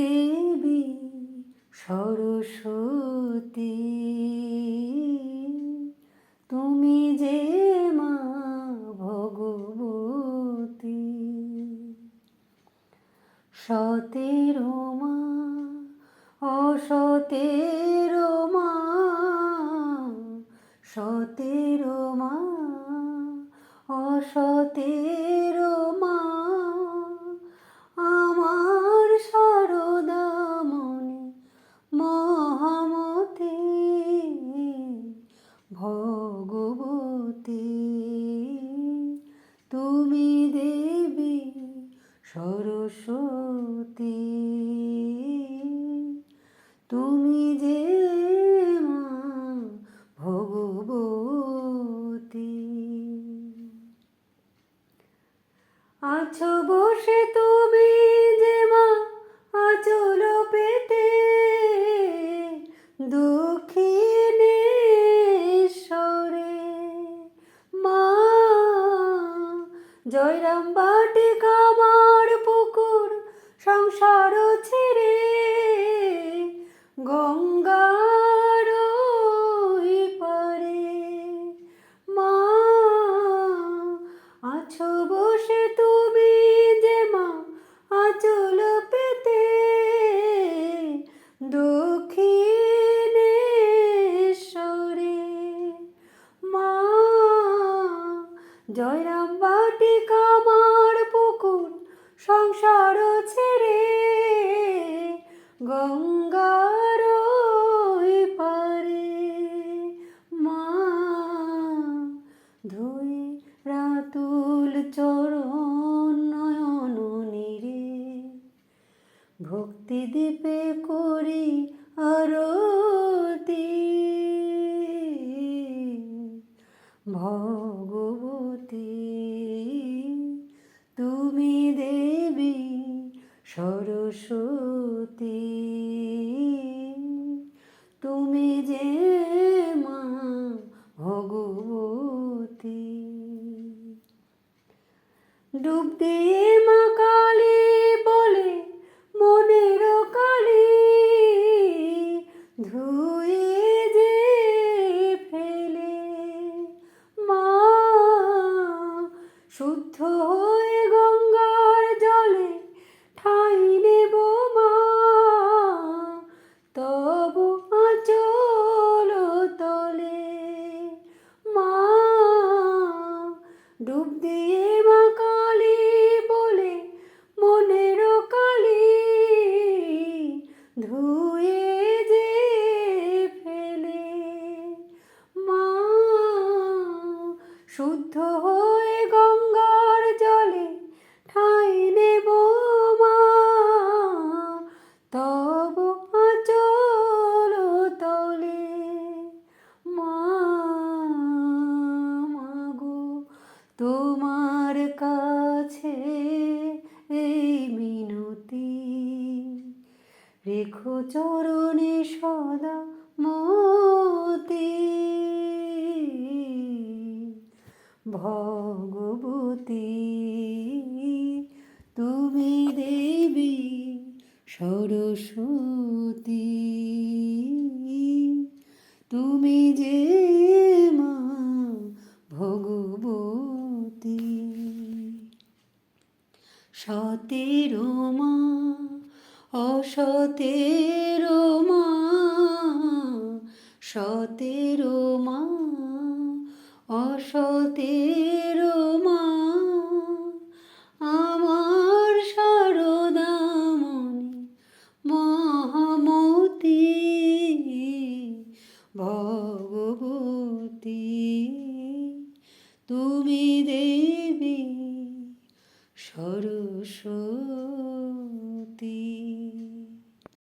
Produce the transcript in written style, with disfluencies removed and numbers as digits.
দেবী সরস্বতী, তুমি যে মা ভগবতী। সতেরো মা অসতেরো মা, সতেরো মা অসতেরো মা, আমার শারদামণি মহামতি ভগবতী, তুমি দেবী সরস্বতী, তুমি যে মা ভগবতী। আছো বসে তুমি যে মা আঁচল পেতে, দক্ষিণেশ্বরে মা, জয়রাম বাটিকা আমার পুকুর সংসার ছেড়ে, গঙ্গার ওই পারে মা, আছো বসে তুমি যে মা আঁচল পেতে, দক্ষিণেশ্বরে মা, জয়রাম বাটিকা আমার পুকুর সংসার ছেড়ে, গঙ্গার ওই পারে মা, ধুই রাতুল চরণ নয়ন নীরে, ভক্তি দীপে করি আরতি ভগবতী, তুমি দেবী সরস্বতী, তুমি যে মা ভগবতী। ডুব দিয়ে মা কালী বলে মনের কালী, ধুয়ে যে ফেলে মা, শুদ্ধ হয়ে গঙ্গার জলে ঠাঁই নেব মা, তব আঁচল তলে মা, ডুব দিয়ে মা কালী বলে মনের কালী, ধুয়ে যে ফেলে মা, শুদ্ধ হয়ে গঙ্গার জলে ঠাঁই নেব মা, তব আঁচল তলে মা, মাগো তোমার কাছে এই মিনতি, রেখো চরণে সদা মতি ভগবতী, তুমি দেবী সরস্বতী, তুমি যে মা ভগবতী। সতেরো মা অসতেরো মা, সতেরো মা অসতেরো মা, আমার শারদামণি মহামতি ভগবতী, তুমি দেবী সরস্বতী।